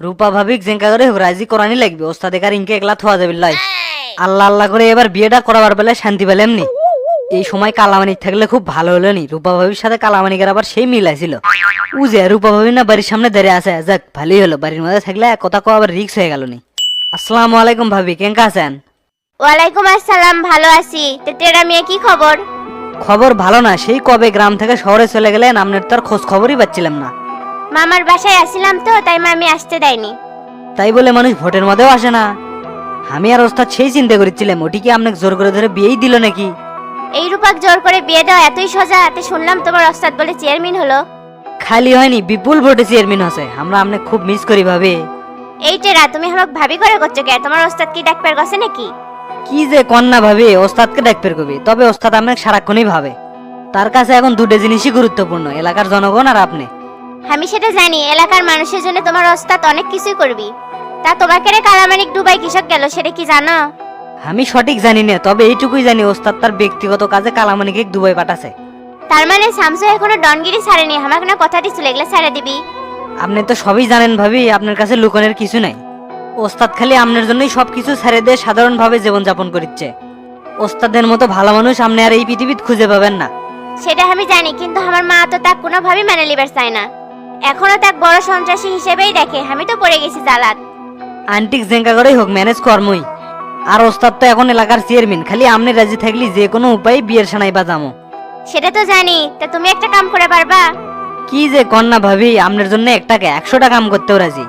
রূপা ভাবিক জেঙ্কা করে হোক রাজি করানি লাগবে, ওস্তাদ একার ইনকে একলা থোয়া যাবে লাই। আল্লাহ আল্লাহ করে এবার বিয়েটা করাবার বেলায় শান্তি পেলে এমনি। এই সময় কালামানিক থাকলে খুব ভালো হলো নি, রূপা ভাবির সাথে কালামানিকের আবার সেই মিল আছিল। উজে রূপা ভাবি না বাড়ির সামনে দাঁড়িয়ে আছে, যাক ভালোই হলো, বাড়ির মধ্যে থাকলে এক কথা কো আবার রিক্স হয়ে গেল নি। আসসালামু আলাইকুম ভাবি, কেঙ্কা আছেন? ওয়ালাইকুম আসসালাম, ভালো আছি। তেরা মিয়া কি খবর? খবর ভালো না, সেই কবে গ্রাম থেকে শহরে চলে গেলেন, আপনার তো আর খোঁজ খবরই পাচ্ছিলাম না। মামার বাসায় আসছিলাম তো, তাই মামি আসতে দেয়নি। তাই বলে মানুষ ভোটের মধ্যেও আসে না? আমি আর ওস্তাদ সেই চিন্তা করেছিলাম ওটি কি আপনাকে জোর করে ধরে বিয়েই দিল নাকি। এই রূপাক জোর করে বিয়ে দেওয়া এতই সোজা? এতে শুনলাম তোমার ওস্তাদ বলে চেয়ারম্যান হলো। খালি হয়নি, বিপুল ভোটে চেয়ারম্যান হচ্ছে। আমরা আপনাকে খুব মিস করি ভাবি। এই টেরা, তুমি আমাকে ভাবি করে করছো কে? তোমার ওস্তাদ কি ডাকপার গছে নাকি? কি যে কন্যা ভাবি, ওস্তাদকে ডাকপের কবি, তবে ওস্তাদ আপনাকে সারাক্ষণই ভাবে। তার কাছে এখন দুটো জিনিসই গুরুত্বপূর্ণ, এলাকার জনগণ আর আপনি। আমি সেটা জানি, এলাকার মানুষের জন্য তোমার ওস্তাদ অনেক কিছুই করবি। তা তোমাকে রে কালামানিক দুবাই কৃষক গেল, সেটা কি জানো? আমি সঠিক জানি না, তবে এইটুকুই জানি ওস্তাদ তার ব্যক্তিগত কাজে কালামানিকে দুবাই পাঠাছে। তার মানে শামসু এখনো ডনগিরি ছাড়েনি, আমাকে না কথা দিছিল এগুলা ছেড়ে দিবি। আপনি তো সবই জানেন ভাবি, আপনার কাছে লুকানোর কিছু নাই। ওস্তাদ খালি আপনার জন্যই সবকিছু ছেড়ে দিয়ে সাধারণভাবে জীবনযাপন করছে। ওস্তাদের মতো ভালো মানুষ আপনি আর এই পৃথিবীতে খুঁজে পাবেন না। সেটা আমি জানি, কিন্তু আমার মা তো তা কোনোভাবেই মেনে লিবার চায় না। এখনো তাক বড় সন্ত্রাসী হিসেবেই দেখে। আমি তো পড়ে গেছি জালাত। আন্টিক জেঙ্কা করেই হোক ম্যানেজ কর্মই। আর ওস্তাদ তো এখন এলাকার চেয়ারম্যান, খালি আপনি রাজি থাকলি যে কোনো উপায়ে বিয়ের সানাই বাজামো। সেটা তো জানি, তা তুমি একটা কাম করে পারবা? কি যে কন্যা ভাবি, আপনার জন্য একটাকে 100টা কাম করতেও রাজি,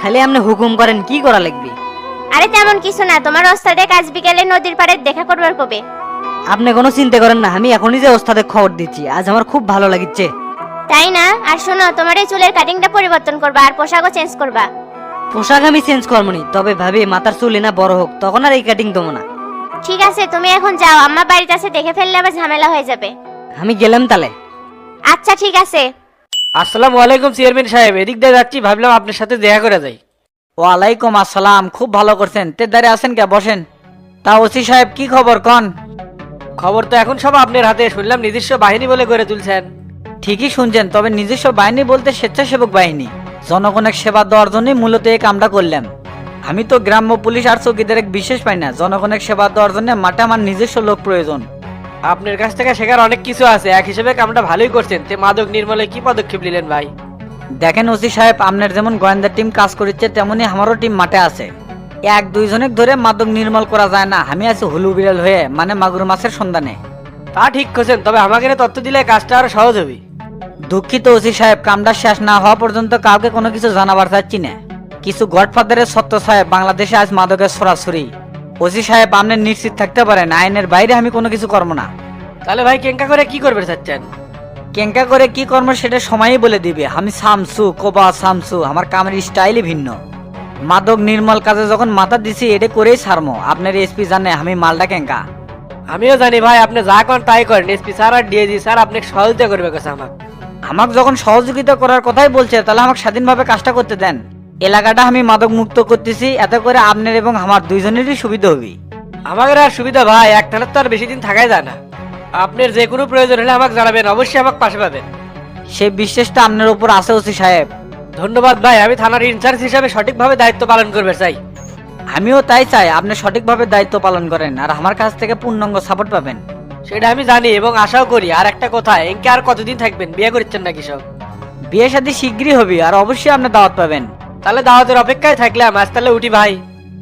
খালি আপনি হুকুম করেন কি করা লাগবে। আরে তেমন কিছু না, তোমার ওস্তাদে কাজ বিকেলে নদীর পাড়ে দেখা করবার কবে। আপনি কোনো চিন্তা করেন না, আমি এখনই যে ওস্তাদের খবর দিচ্ছি, আজ আমার খুব ভালো লাগছে। তাই না? আর শোনো, তোমার এই চুলের কাটিংটা পরিবর্তন করবা আর পোশাকও চেঞ্জ করবা। পোশাক আমি চেঞ্জ করবো নি, তবে ভাবি মাথার চুল না বড় হোক, তখন আর এই কাটিং দেবো না। ঠিক আছে, তুমি এখন যাও, আম্মা বাড়িতে আছে, দেখে ফেললে আবার ঝামেলা হয়ে যাবে। আমি গেলাম তাহলে। আচ্ছা ঠিক আছে। আসসালামু আলাইকুম চেয়ারম্যান সাহেব, এদিক দিয়ে যাচ্ছি, ভাবলাম আপনার সাথে দেখা করে যাই। ওয়ালাইকুম আসসালাম, খুব ভালো করছেন। তে দাঁড়িয়ে আছেন কে, বসেন। তা ওসি সাহেব কি খবর কন? খবর তো এখন সব আপনার হাতে, শুনলাম নিজস্ব বাহিনী বলে গড়ে তুলছেন। ঠিকই শুনছেন, তবে নিজস্ব বাহিনী বলতে স্বেচ্ছাসেবক বাহিনী। জনগণের সেবা দেওয়ার জন্যই মূলত এই কামটা করলাম। আমি তো গ্রাম্য পুলিশ আর চৌকিদার বিশেষ পাই না, জনগণের সেবা দেওয়ার জন্য মাঠে আমার নিজস্ব লোক প্রয়োজন। আপনার কাছ থেকে শেখার অনেক কিছু আছে, এক হিসেবে কামটা ভালোই করছেন। তে মাদক নির্মূলে কি পদক্ষেপ নিলেন ভাই? দেখেন ওসি সাহেব, আপনার যেমন গোয়েন্দা টিম কাজ করছে, তেমনি আমারও টিম মাঠে আছে। এক দুইজনের ধরে মাদক নির্মূল করা যায় না, আমি আছি হুলু বিড়াল হয়ে, মানে মাগুর মাছের সন্ধানে। তা ঠিক করছেন, তবে আমাকে তথ্য দিলে কাজটা আরো সহজ হবে। দুঃখিত ওসি সাহেব, কামটা শেষ না হওয়া পর্যন্ত কাউকে কোনো কিছু জানাবার চাচ্ছি না। কিছু গডফাদারের সত্য সাহেব, বাংলাদেশে আজ মাদকের সরাসরি। ওসি সাহেব, আপনি নিশ্চিত থাকতে পারেন, আইনের বাইরে আমি কোনো কিছু করবো না। তাহলে ভাই কেঙ্কা করে কি করবে চাচ্ছেন? কেঙ্কা করে কি কর্ম সেটা সময়ই বলে দিবে। আমি শামসু, কোবা শামসু, আমার কামের স্টাইলই ভিন্ন। মাদক নির্মল কাজে যখন মাথা দিছি, এটা করেই ছাড়মো। আপনার এসপি জানে আমি মালটা কেঙ্কা। আমিও জানি ভাই, আপনি যা করেন তাই করেন। এসপি স্যার আর ডিএজি স্যার আপনাকে সহযোগিতা করবে কাছে আমাকে যখন সহযোগিতা করার কথাই বলছে, তাহলে আমাকে স্বাধীনভাবে কাজটা করতে দেন। এলাকাটা আমি মাদক মুক্ত করতেছি, এতে করে আপনার এবং আমার দুইজনেরই সুবিধা হবে। আমাদের আর সুবিধা ভাই, একটানা তো আর বেশি দিন থাকাই যায় না। আপনার যে কোনো প্রয়োজন হলে আমাকে জানাবেন, অবশ্যই আমাকে পাশে পাবেন। সেই বিশ্বাসটা আপনার উপর আছে ওসি সাহেব। ধন্যবাদ ভাই, আমি থানার ইনচার্জ হিসাবে সঠিকভাবে দায়িত্ব পালন করবে চাই। আমিও তাই চাই আপনি সঠিকভাবে দায়িত্ব পালন করেন, আর আমার কাছ থেকে পূর্ণাঙ্গ সাপোর্ট পাবেন। সেটা আমি জানি এবং আশাও করি। আর একটা কথা, এনকে আর কতদিন থাকবেন? বিয়ে করছেন নাকি সব? বিয়ে শাদী শীঘ্রই হবে, আর অবশ্যই আপনি দাওয়াত পাবেন। তাহলে দাওয়াতের অপেক্ষায় থাকলাম, আজ তাহলে উঠি ভাই।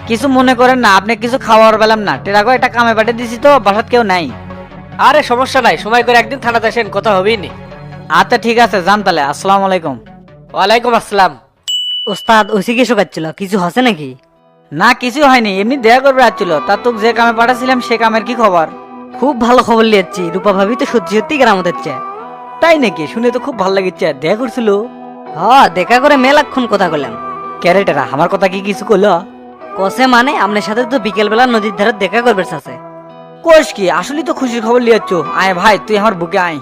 কিছু মনে করেন না, আপনি কিছু খাওয়ার পেলাম না, টেরাগো একটা কামে পাঠিয়ে দিছি তো, বাসাত কেউ নাই। আরে সমস্যা নাই, সময় করে একদিন থানাতে আসেন, কথা হবেই নি। আচ্ছা ঠিক আছে, যান তাহলে। আসসালামু আলাইকুম। ওয়ালাইকুম আসসালাম। ওস্তাদ ওসি কি শোকাচ্ছিল, কিছু হসে নাকি? না কিছু হয়নি, এমনি দেখা করবে আসছিল। তা তোকে যে কামে পাঠাছিলাম সে কামের কি খবর? খুব ভালো খবর লিয়েছি, রূপা ভাবি তো সত্যি সত্যি গ্রামত হচ্ছে। তাই নাকি? শুনে তো খুব ভালো লাগিচ্ছে। দেখা করছিল? হ্যাঁ, দেখা করে মেলাক্ষণ কথা বললাম। ক্যারেটেরা আমার কথা কি কিছু করলো? কসে মানে আপনার সাথে তো বিকেল বেলা নদীর ধারে দেখা করবে চাচে। কোষ কি, আসলে তো খুশির খবর লিয়াচ্ছ। আয় ভাই, তুই আমার বুকে আয়।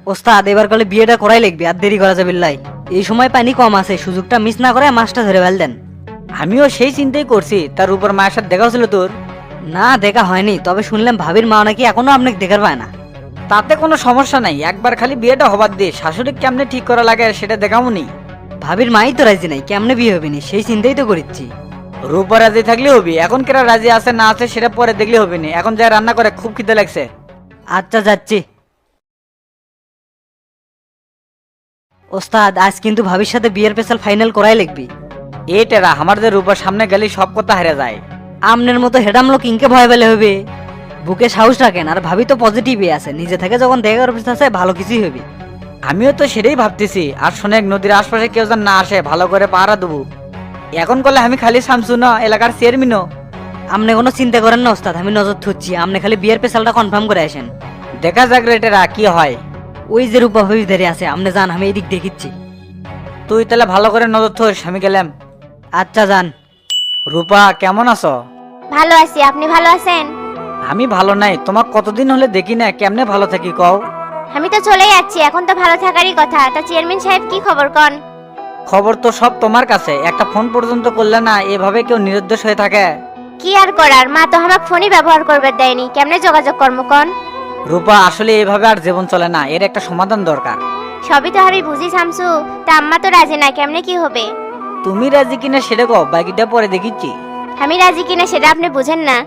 ওস্তাদ এবার কালে বিয়েটা করাই লাগবে, আর দেরি করা যাবে লাই। এই সময় পানি কম আছে, সুযোগটা মিস না করে মাছটা ধরে ফেল দেন। আমিও সেই চিন্তাই করছি। তার উপর মায়ের সাথে দেখা হয়েছিল তোর? না দেখা হয়নি, তবে শুনলাম ভাবির মা নাকি এখনো আপনাকে দেখার পায় না। তাতে কোনো সমস্যা নাই, একবার খালি বিয়েটা হবার দিয়ে শাশুড়ি কেমনে ঠিক করা লাগে সেটা দেখামুনি। ভাবির মাই তো রাজি নাই, কেমনে বিয়ে হবে নি সেই চিন্তাই তো করিচ্ছি। রূপা রাজি থাকলে হবি, এখন কেরা রাজি আছে না আছে সেটা পরে দেখলে হবে না, এখন যা রান্না করে খুব খিদে লাগছে। আচ্ছা যাচ্ছি। ওস্তাদ আজ কিন্তু ভাবির সাথে বিয়ের পেশাল ফাইনাল করাই লাগবি। এ টেরা আমার যে রূপার সামনে গেলে সব কথা হারে যায়। আমনের মতো হেডাম লোক ইনকে ভয় পেলে হবে? বুকে সাহস রাখেন, আর ভাবি তো পজিটিভই আছে, নিজে থেকে যখন দেখার অফিস আছে ভালো কিছুই হবে। আমিও তো সেটাই ভাবতেছি। আর শোনে নদীর আশপাশে কেউ যেন না আসে, ভালো করে পাহারা দেবো। এখন করলে আমি খালি শামসু না, এলাকার চেয়ারম্যানও। আপনি কোনো চিন্তা করেন না ওস্তাদ, আমি নজর থুচ্ছি, আপনি খালি বিয়ের পেশালটা কনফার্ম করে আসেন। দেখা যাক রে টেরা কি হয়। ওই যে রূপা ভাবি ধরে আছে, আপনি যান, আমি এদিক দেখিচ্ছি। তুই তাহলে ভালো করে নজর থইস, আমি গেলাম। আচ্ছা যান। রূপা কেমন আছো? ভালো আছি, আপনি ভালো আছেন? আমি ভালো নাই, তোমাক কতদিন হলে দেখি না, কেমনে ভালো থাকি কও। আমি তো চলেই যাচ্ছি, এখন তো ভালো থাকারই কথা। তা চেয়ারম্যান সাহেব কি খবর কন? খবর তো সব তোমার কাছে, একটা ফোন পর্যন্ত করলে না, এভাবে কেউ নিরুদ্দেশ হয়ে থাকে? কি আর করার, মা তো আমাকে ফোনই ব্যবহার করবে দেয়নি, কেমনে যোগাযোগ কর্ম কন? রূপা আসলে এভাবে আর জীবন চলে না, এর একটা সমাধান দরকার। সবই তো আমি বুঝি শামসু, তা আম্মা তো রাজি না, কেমনে কি হবে? তুমি রাজি কিনা সেটা কও, বাকিটা পরে দেখিচ্ছি। আমি রাজি কিনা সেটা আপনি বুঝেন না?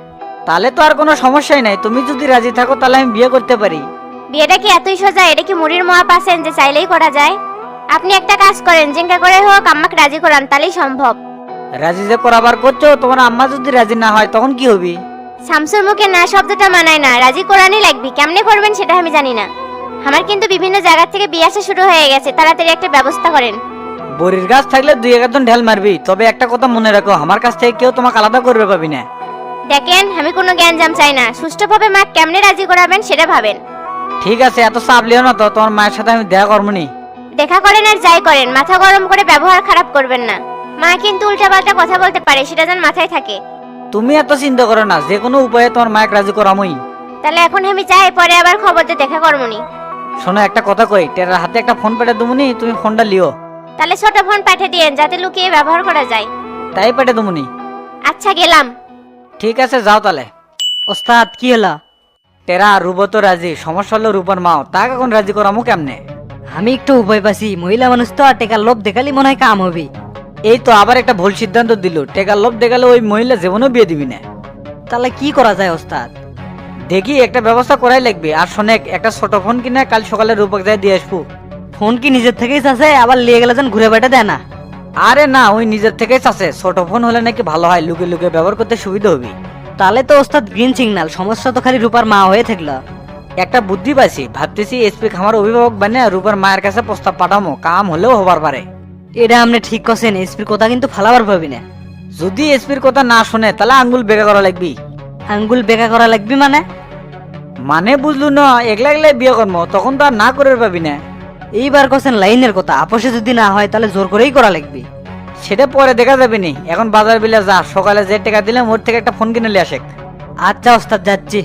তাহলে তো আর কোনো সমস্যাই নাই, তুমি যদি রাজি থাকো তাহলে আমি বিয়ে করতে পারি। বিয়েটা কি এতই সোজা? এটা কি মুড়ির মোয়া পাচ্ছেন যে চাইলেই করা যায়? আপনি একটা কাজ করেন, জিঙ্কা করে হোক আম্মাকে রাজি করান, তাহলেই সম্ভব। রাজি যে করাবার করছো, তোমার আম্মা যদি রাজি না হয় তখন কি হবে? শামসুর মুখে না শব্দটা মানায় না, রাজি করানই লাগবে। কেমনে করবেন সেটা আমি জানি না। আমার কিন্তু বিভিন্ন জায়গা থেকে বিয়ে আসা শুরু হয়ে গেছে, তাড়াতাড়ি একটা ব্যবস্থা করেন। বড়ির গাছ থাকলে দুই একজন ঢেল মারবি, তবে একটা কথা মনে রাখো, আমার কাছ থেকে কেউ তোমাকে আলাদা করবে পাবি না। দেখেন আমি কোনো জ্ঞানজাম চাই না, সুষ্ঠুভাবে মা কেমনে রাজি করাবেন সেটা ভাবেন। ঠিক আছে, এত চাপ লিও না তো, তোমার মায়ের সাথে আমি দেখা করবো নি। দেখা করেন আর যাই করেন, মাথা গরম করে ব্যবহার খারাপ করবেন না। মা কিন্তু উল্টাপাল্টা কথা বলতে পারে, সেটা যেন মাথায় থাকে। তুমি এত চিন্তা করো না, যে কোনো উপায়ে তোমার মায়ের রাজি করামই। তাহলে এখন আমি যাই, পরে আবার খবর দিয়ে দেখা করবনি। শোনো একটা কথা কই, টেরার হাতে একটা ফোন পেটে দেবনি, তুমি ফোনটা লিও। তাহলে ছোট ফোন পাঠিয়ে দিয়েন, যাতে লুকিয়ে ব্যবহার করা যায়। তাই পেটে দেবনি। আচ্ছা গেলাম। ঠিক আছে যাও তাহলে। ওস্তাদ কি হলো? টেরা রূপ তো রাজি, সমস্যা হলো রূপার মাও, তাকে এখন রাজি করামো কেমনে? আমি একটু উপায় পাচ্ছি, মহিলা মানুষ তো, আর টেকার লোভ দেখালি মনে হয় কাম হবে। এই তো আবার একটা ভুল সিদ্ধান্ত দিল, টেকার লোভ দেখালে ওই মহিলা জীবনও বিয়ে দিবি না। তাহলে কি করা যায় ওস্তাদ? দেখি একটা ব্যবস্থা করাই লাগবে। আর শোনেক, একটা ছোট ফোন কিনে কাল সকালে রূপক যায় দিয়ে আসবো। ফোন কি নিজের থেকেই চাচ্ছে, আবার লিয়ে গেলে যেন ঘুরে বেড়ে দেয় না? আরে না, ওই নিজের থেকেই চাচ্ছে, ছোট ফোন হলে নাকি ভালো হয়, লুকে লুকে ব্যবহার করতে সুবিধা হবে। তাহলে তো ওস্তাদ গ্রিন সিগন্যাল, সমস্যা তো খালি রূপার মা হয়ে থাকলো। একটা বুদ্ধি পাইছি, ভাবতেছি এসপি খামার অভিভাবক বানিয়ে রূপার মায়ের কাছে প্রস্তাব পাঠামো, কাম হলেও হবার পারে। এটা আপনি ঠিক করছেন, এসপির কথা কিন্তু ফালাবার পাবি না। যদি এসপির কথা না শুনে তাহলে আঙ্গুল বেকা করা লাগবি। আঙ্গুল বেকা করা লাগবে মানে? মানে বুঝলু না, একলা একলাই বিয়ে করবো, তখন তো আর না করে পাবি না। এইবার করছেন লাইনের কথা, আপোষে যদি না হয় তাহলে জোর করেই করা লাগবে। সেটা পরে দেখা যাবে নি, এখন বাজার বিলে যা, সকালে যে টাকা দিলাম ওর থেকে একটা ফোন কিনে নিয়ে আসে। আচ্ছা ওস্তাদ যাচ্ছি।